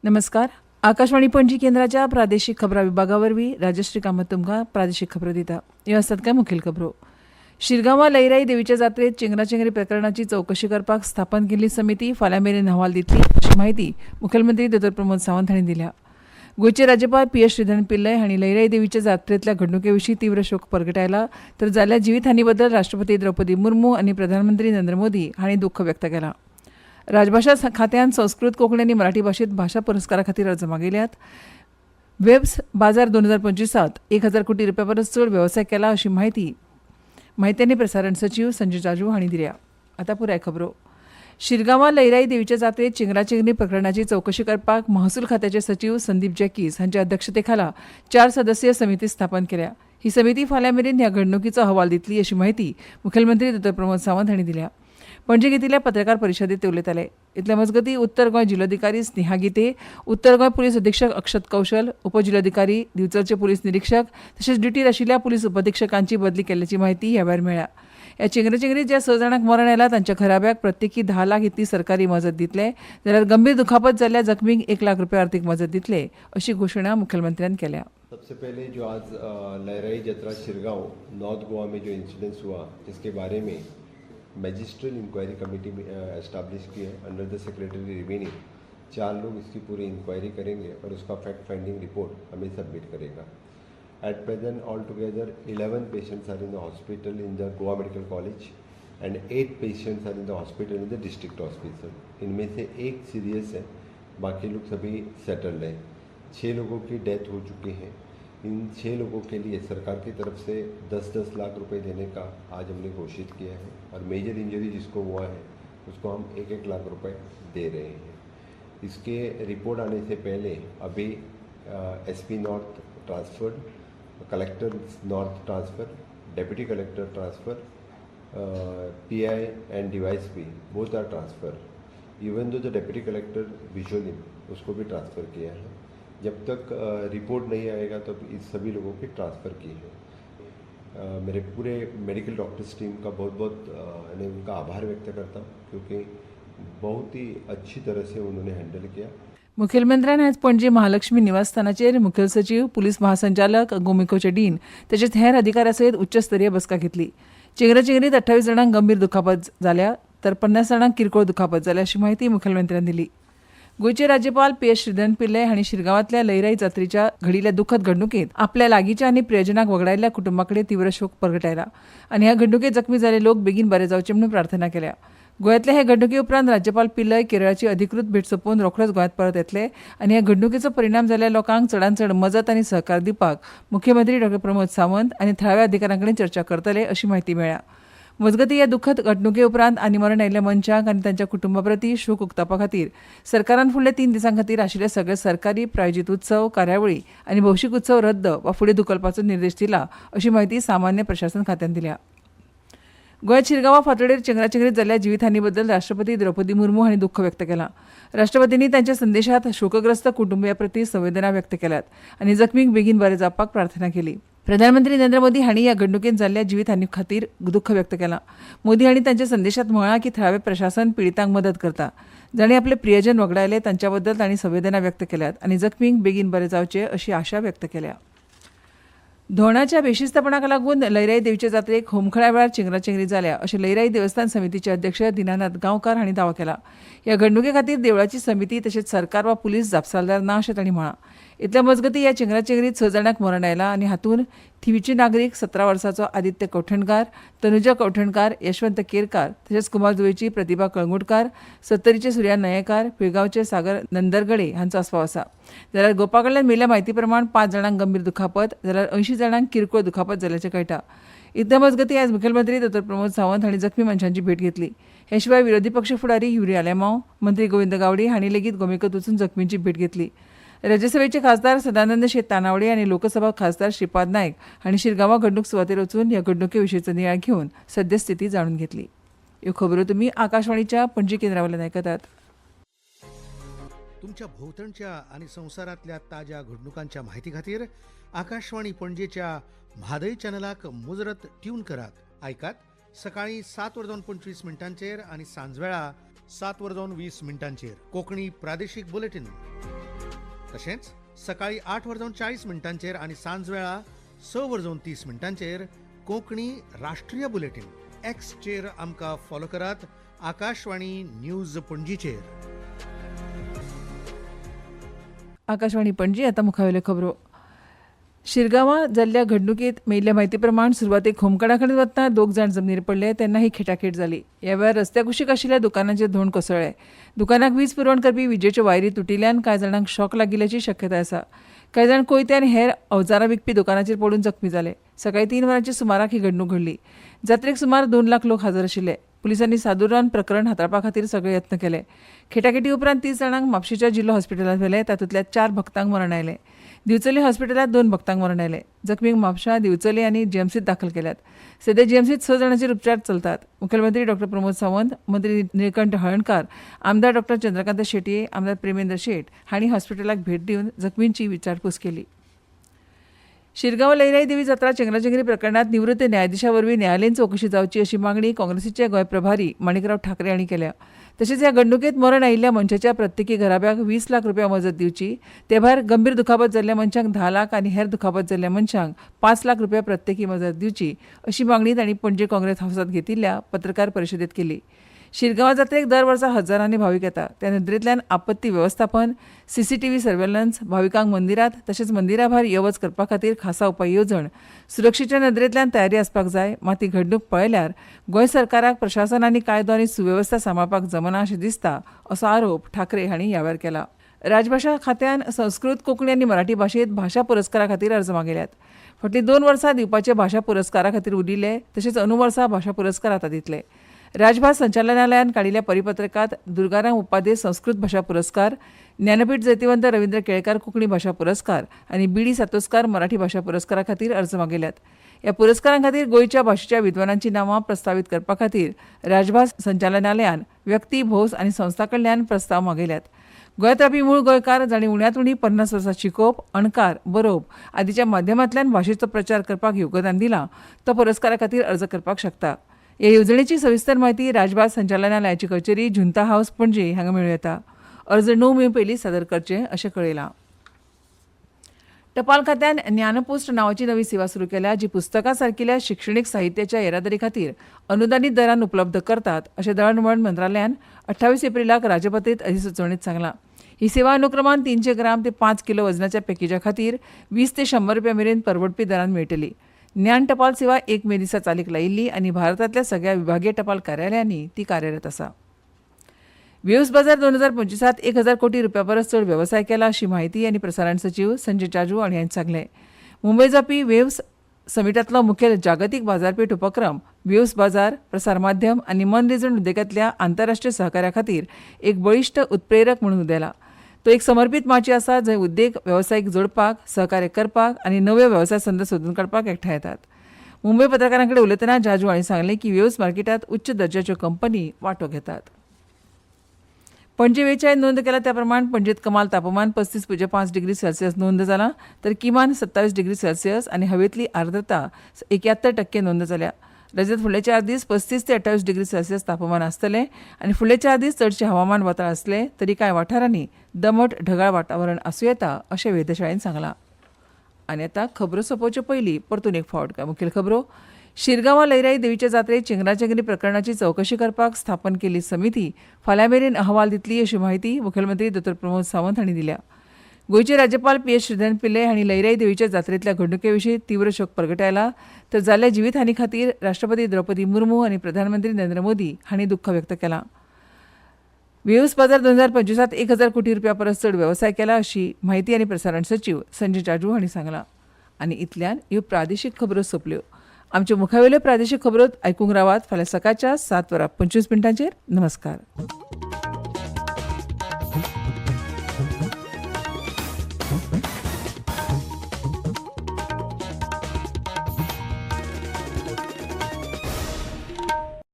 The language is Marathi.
नमस्कार. आकाशवाणी पणजी केंद्राच्या प्रादेशीक खबरां विभागावरवीं राजश्री कामत तुमकां प्रादेशीक खबरो दिता. ह्यो आसात काय मुखेल खबरो. शिरगांवा लयराई देवीच्या जात्रेत चेंगराचेंगरी प्रकरणाची चवकशी करपाक स्थापन केल्ली समिती फाल्यां मेरेन अहवाल दितली अशी माहिती मुखेलमंत्री दोतोर प्रमोद सावंत हांणी दिल्या. गोंयचे राज्यपाल पी एस श्रीधरन पिल्लय हांणी लयराई देवीच्या जात्रेंतल्या घडणुके विशीं तीव्र शोक परगटायला तर जाल्ल्या जिवीतहानी बद्दल राष्ट्रपती द्रौपदी मुर्मू आनी प्रधानमंत्री नरेंद्र मोदी हांणी दुख्ख व्यक्त केलां. राजभाषा खात्यान संस्कृत कोंकणी आनी मराठी भाशेंत भाशा पुरस्कारा खातीर अर्ज मागिल्ल्यात. वेब्स बाजार 2025 1000 कोटी रुपया परस चड वेवसाय केला अशी माहिती आनी प्रसारण सचिव संजय जाजू हांणी दिल्या. आतां पुराय खबरो. शिरगांवा लयराई देवीच्या जात्रेत चेंगराचेंगरी प्रकरणाची चवकशी करपाक महसूल खात्याचे सचिव संदीप जॅकीस हांच्या अध्यक्षतेखाला 4 सदस्यीय समिती स्थापन केल्या. ही समिती फाल्यां मेरेन ह्या घडणुकीचो अहवाल दितली अशी माहिती मुखेलमंत्री दोतोर प्रमोद सावंत हांणी दिल्या. पणजे घेतिल्ल्या पत्रकार परिशदेत ते उलयताले. इतले मजगतीं उत्तर गोंय जिल्लोधिकारी स्नेहा गिते, उत्तर गोंय पुलीस अधीक्षक अक्षत कौशल, उपजिल्लोधिकारी, दिवचलचे पुलीस निरीक्षक तशेंच ड्युटीर आशिल्ल्या पुलीस उपअधीक्षकांची बदली केल्ल्याची माहिती ह्या वेळार मेळ्ळ्या. ह्या चेंगराचेंगरीत ज्या 6 जाणांक मरण आयलां तांच्या घराब्याक प्रत्येकी 10 लाख इतली सरकारी मजत दितले, जाल्यार गंभीर दुखापत जाल्ल्या जखमींक 1 लाख रुपया अर्थीक मजत दितले अशी घोशणा मुखेलमंत्र्यान केल्या. सबसे पहले जो आज लहराई जतरा शिरगांव नॉर्थ गोवा में जो इंसिडेंस हुआ इसके बारे में मैजिस्ट्रल इंक्वायरी कमेटी में एस्टैब्लिश की है अंडर द सेक्रेटरी रिवेन्यू. 4 लोग इसकी पूरी इंक्वायरी करेंगे और उसका फैक्ट फाइंडिंग रिपोर्ट हमें सबमिट करेगा. At present all together 11 patients are in the hospital in the Goa medical college end 8 patients are in the hospital in the district hospital. इनमें से एक सीरियस है, बाकी लोग सभी सेटल्ड हैं. 6 लोगों की डेथ हो चुकी है. इन 6 लोगों के लिए सरकार की तरफ से 10-10 लाख रुपए देने का आज हमने घोषित किया है और मेजर इंजरी जिसको हुआ है उसको हम 1-1 लाख रुपए दे रहे हैं. इसके रिपोर्ट आने से पहले अभी SP north transferred, collector north transfer, deputy collector transfer, PI and DYSP both are transfer. Even though the deputy collector visually उसको भी ट्रांसफ़र किया है. जब तक रिपोर्ट नहीं आएगा तब इस सभी लोगों की ट्रांसफ़र की है. मेरे पूरे मेडिकल डॉक्टर्स टीम का बहुत बहुत उनका आभार व्यक्त करता हूँ क्योंकि बहुत ही अच्छी तरह से उन्होंने हैंडल किया. मुखेलमंत्र्यान आयज पणजी महालक्ष्मी निवासस्थानाचेर मुखेल सचिव, पुलीस महासंचालक, गोमेकोचे डीन तशेंच हेर अधिकाऱ्यां सयत उच्चस्तरीय बसका घेतली. चेंगराचेंगरीत 28 जाणांक गंभीर दुखापत जाल्या तर 50 जाणांक किरकोळ दुखापत जाल्या अशी माहिती मुखेलमंत्र्यान दिली. गोंयचे राज्यपाल पी एस श्रीधरन पिल्लय हांणी शिरगांवांतल्या लयराई जात्रेच्या घडिल्ल्या दुखद घडणुकेंत आपल्या लागींच्या आनी प्रियजनांक वगडायल्ल्या कुटुंबाकडेन तीव्र शोक परगटायला आनी ह्या घडणुकेंत जखमी जाल्ले लोक बेगीन बरे जावचे म्हणून प्रार्थना केल्या. गोंयांतल्या हे घडणुके उपरांत राज्यपाल पिल्लय केरळाची अधिकृत भेट सोंपोवन रोखडेच गोंयांत परत येतले आनी ह्या घडणुकेचो परिणाम जाल्ल्या लोकांक चडांत चड मजत आनी सहकार दिवपाक मुख्यमंत्री डॉ प्रमोद सावंत आनी थळाव्या अधिकाऱ्यां कडेन चर्चा करतले अशी माहिती मेळ्ळ्या. मजगतीं ह्या दुखद घडणुके उपरांत आनी मरण आयिल्ल्या मनशांक आनी तांच्या कुटुंबा प्रती शोक उक्तावपा खातीर सरकारान फुडल्या 3 दिसां खातीर आशिल्ले सगळे सरकारी प्रायोजीत उत्सव, कार्यावळी आनी भौशीक उत्सव रद्द वा फुडें धुकलपाचो निर्देश दिला अशी माहिती सामान्य प्रशासन खात्यान दिल्या. गोंयांत शिरगांवा फांतोडेर चेंगराचेंगरीत जाल्ल्या जिवीतहानी बद्दल राष्ट्रपती द्रौपदी मुर्मू हांणी दुख्ख व्यक्त केलां. राष्ट्रपतींनी तांच्या संदेशांत शोकग्रस्त कुटुंबियां प्रती संवेदना व्यक्त केल्यात आनी जखमींक बेगीन बरें जावपाक प्रार्थना केली. प्रधानमंत्री नरेंद्र मोदी हांणी ह्या घडणुकेंत जाल्ल्या जिवीतहानी खातीर दुख्ख व्यक्त केलां. मोदी हांणी तांच्या संदेशांत म्हळां की थळावें प्रशासन पिडितांक मदत करता. जांणी आपले प्रियजन वगडायले तांच्या बद्दल तांणी संवेदना व्यक्त केल्यात आनी जखमींक बेगीन बरें जावचें अशी आशा व्यक्त केल्या. धोरणाच्या बेशिस्तपणाक लागून लयराई देवीचे जात्रेक होमखळ्या वेळार चेंगराचेंगरी जाल्या अशें लयराई देवस्थान समितीचे अध्यक्ष दिनानाथ गांवकार हांणी दावो केला. ह्या घडणुके खातीर देवळाची समिती तशेंच सरकार वा पुलीस जापसालदार ना अशें तांणी म्हळां. इतल्या मजगतीं ह्या चेंगराचेंगरीत 6 जाणांक मरण आयलां आनी हातूंत थिवीची नागरीक 17 वर्साचो आदित्य कौठणकार, तनुजा कौठणकार, यशवंत केरकार तशेंच कुमारजुंवेची प्रतिभा कळंगुटकार, 70चे सुर्या नयेकार, पिळगांवचे सागर नंदरगडे हांचो आस्पाव आसा. जाल्यार गोपा कडल्यान मेल्ल्या म्हायती प्रमाण 5 जाणांक गंभीर दुखापत जाल्यार 80 जाणांक किरकोळ दुखापत जाल्ल्याचें कळटा. इतल्या मजगतीं आयज मुखेलमंत्री दोतोर प्रमोद सावंत हांणी जखमी मनशांची भेट घेतली. हे शिवाय विरोधी पक्ष फुडारी युरी आलेमांव, मंत्री गोविंद गावडे हांणी लेगीत गोमेकोत वचून जखमींची भेट घेतली. राज्यसभेचे खासदार सदानंद शेट तानावडे आनी लोकसभा खासदार श्रीपाद नायक हांणी शिरगांवा घडणूक सुवातेर वचून ह्या घडणुके विशींचो नियाळ घेवन सद्यस्थिती जाणून घेतली. ह्यो खबरो तुमी आकाशवाणीच्या पणजी केंद्रावयल्यान आयकतात. तुमच्या भोवतणच्या आणि संसारातल्या ताज्या घडणुकांच्या माहिती खातीर आकाशवाणी पणजेच्या म्हादय चॅनलाक मुजरत ट्यून करात. ऐकात सकाळी 7:25 आणि सांजवेळा 7:20 कोंकणी प्रादेशीक बुलेटिन. तशेंच सकाळी 8:40 आणि सांजवेळा 6:30 कोंकणी राष्ट्रीय बुलेटिन एक्सचेर आमकां फॉलो करात. आकाशवाणी न्यूज पणजीचेर. आकाशवाणी पणजी. आता मुखावेल्यो खबरो. शिरगांवां जाल्ल्या घडणुकेंत मेळिल्ल्या म्हायती प्रमाण सुरवातेक होमगार्डा कडेन वतना 2 जाण जमनीर पडले तेन्ना ही खेटाखेट जाली. ह्या वेळार रस्त्या कुशीक आशिल्ल्या दुकानांचेर धोंड कोसळ्ळे. दुकानाक वीज पुरवण करपी विजेच्यो वायरी तुटिल्ल्यान कांय जाणांक शॉक लागिल्ल्याची शक्यताय आसा. कांय जाण कोयते आनी हेर अवजारां विकपी दुकानाचेर पडून जखमी जाले. सकाळीं 3 वरांच्या सुमाराक ही घडणूक घडली. जात्रेक सुमार 2 लाख लोक हजर आशिल्ले. पुलिसांनी सादूर प्रकरण हाताळपा खातीर सगळे यत्न केले. खेटाखेटी उपरांत 30 जाणांक म्हापशेंच्या जिल्लो हॉस्पिटलांत व्हेले. तातूंतल्या 4 भक्तांक मरण आयलें. दिवचली हॉस्पिटलांत 2 भक्तांक मरण आयलें. जखमींक म्हापशा, दिवचली आनी जीएमसीत दाखल केल्यात. सध्या जीएमसीत 6 जाणांचेर उपचार चलतात. मुखेलमंत्री डॉ प्रमोद सावंत, मंत्री निळकंठ हळर्णकार, आमदार डॉ चंद्रकांत शेटये, आमदार प्रेमेंद्र शेट हांणी हॉस्पिटलाक भेट दिवन जखमींची विचारपूस केली. शिरगांव लयराई देवी जात्रा चेंगराचेंगरी प्रकरणात निवृत्त न्यायाधीशा वरवीं न्यायालयीन चवकशी जावची अशी मागणी काँग्रेसीचे गोंय प्रभारी माणिकराव ठाकरे हांणी केल्या. तशेंच ह्या घडणुकेंत मरण आयिल्ल्या मनशाच्या प्रत्येकी घराब्याक 20 लाख रुपया मजत दिवची. ते भायर गंभीर दुखापत जाल्ल्या मनशांक 10 लाख आनी हेर दुखापत जाल्ल्या मनशांक 5 लाख रुपया प्रत्येकी मजत दिवची अशी मागणी तांणी पणजी काँग्रेस हावसांत घेतिल्ल्या पत्रकार परिशदेंत केली. शिरगांव जात्रेक दर वर्सा हजारांनी भावीक येता. त्या नदरेंतल्यान आपत्ती वेवस्थापन, सीसीटीव्ही सर्वेलन्स, भाविकांक मंदिरांत तशेंच मंदिरा भायर येवच करपा खातीर खासा उपाय येवजण, सुरक्षेच्या नदरेंतल्यान तयारी आसपाक जाय. मात ही घडणूक पळयल्यार गोंय सरकाराक प्रशासन आनी कायदो आनी सुवेवस्था सांबाळपाक जमना अशें दिसता असो आरोप ठाकरे हांणी ह्या वेळार केला. राजभाशा खात्यान संस्कृत, कोंकणी आनी मराठी भाशेंत भाशा पुरस्कारा खातीर अर्ज मागिल्ल्यात. फाटलीं 2 वर्सां दिवपाचे भाशा पुरस्कारा खातीर उरिल्ले. तशेंच वर्सा भाशा पुरस्कार आतां दितले. राजभास संचालनालयान काडिल्ल्या परिपत्रकांत दुर्गाराम उपाध्ये संस्कृत भाशा पुरस्कार, ज्ञानपीठ जयतीवंत रवींद्र केळकार कोंकणी भाशा पुरस्कार आनी बीडी सातोस्कार मराठी भाशा पुरस्कारा खातीर अर्ज मागिल्ल्यात. ह्या पुरस्कारां खातीर गोंयच्या भाशेच्या विद्वानांची नांवां प्रस्तावीत करपा खातीर राजभास संचालनालयान व्यक्ती, भौस आनी संस्था कडल्यान प्रस्ताव मागिल्ल्यात. गोंयांत रावपी मूळ गोंयकार जांणी उण्यांत उणी 50 वर्सां शिकोवप, अणकार, बरोवप आदीच्या माध्यमांतल्यान भाशेचो प्रचार करपाक योगदान दिलां तो पुरस्कारा खातीर अर्ज करपाक शकता. ह्या येवजणेची सविस्तर म्हायती राजभास संचालनालयाची कचेरी झुंता हावस पणजी हांगा मेळूं येता. अर्ज 9 मे पयलीं सादर करचे अशें कळयलां. टपाल खात्यान ज्ञानपोस्ट नांवाची नवी सेवा सुरू केल्या जी पुस्तकां सारकिल्या शिक्षणीक साहित्याच्या येरादारी खातीर अनुदानीत दरान उपलब्ध करतात अशें दळणवळण मंत्रालयान 28 एप्रिलाक राजपत्रीत अधिसुचोवणेंत सांगलां. ही सेवा अनुक्रमान 300 ग्राम ते 5 किलो वजनाच्या पॅकेजा खातीर 20 ते 100 रुपया मेरेन परवडपी दरान मेळटली. ज्ञान टपाल सेवा 1 मे दिसा चालीक लायिल्ली आनी भारतांतल्या सगळ्या विभागीय टपाल कार्यालयांनी ती कार्यरत आसा. वेव्स बाजार 2025 1000 कोटी रुपया परस चड वेवसाय केला अशी माहिती आनी प्रसारण सचिव संजय जाजू हांणी आयज सांगलें. मुंबय जावपी वेव्स समिटांतलो मुखेल जागतीक बाजारपेठ उपक्रम वेव्स बाजार प्रसार माध्यम आनी मनरिजवण उद्देगांतल्या आंतरराष्ट्रीय सहकार्या खातीर एक बळिश्ट उत्प्रेरक म्हणून उदेला. तो एक समर्पीत माची आसा जंय उद्देग वेवसायीक जोडपाक, सहकार्य करपाक आनी नव्यो वेवसाय संद सोदून काडपाक एकठांय येतात. मुंबय पत्रकारां कडेन उलयतना जाजू हांणी सांगलें की वेव्स मार्केटांत उच्च दर्जाच्यो कंपनी वांटो घेतात. पणजे वेळाचेर नोंद केला त्या प्रमाण पणजेंत कमाल तापमान 35.5 डिग्री सेल्सियस नोंद जालां तर किमान 27 डिग्री सेल्सियस आनी हवेंतली आर्द्रता 71% नोंद जाल्या. राज्यांत फुडले 4 दीस 35 ते 28 डिग्री सेल्सियस तापमान आसतलें आनी फुडले 4 दीस चडशें हवामान वताळ आसलें तरी कांय वाठारांनी दमट ढगाळ वातावरण आसूं येता अशें वेधशाळेन सांगलां. आनी आतां खबरो सोंपोवचे पयलीं परतून एक फावट काय मुखेल खबरो. शिरगांवा लयराई देवीचे जात्रेत चेंगराचेंगरी प्रकरणाची चवकशी करपाक स्थापन केल्ली समिती फाल्यां मेरेन अहवाल दितली अशी माहिती मुखेलमंत्री डॉ प्रमोद सावंत हांणी दिल्या. गोंयचे राज्यपाल PS श्रीधरन पिल्ले हांणी लयराई देवीच्या जात्रेंतल्या घडणुके विशीं तीव्र शोक प्रगटायला तर जाल्ल्या जिवीतहानी खातीर राष्ट्रपती द्रौपदी मुर्मू आनी प्रधानमंत्री नरेंद्र मोदी हांणी दुख्ख व्यक्त केलां. वेव्स बाजार 2025 1000 कोटी रुपया परस चड वेवसाय केला अशी माहिती आनी प्रसारण सचिव संजय जाजू हांणी सांगलां. आनी इतल्यान ह्यो प्रादेशीक खबरो सोंपल्यो. आमच्यो मुखावेल्यो प्रादेशीक खबरो आयकूंक रावात फाल्यां सकाळच्या 7:25 नमस्कार.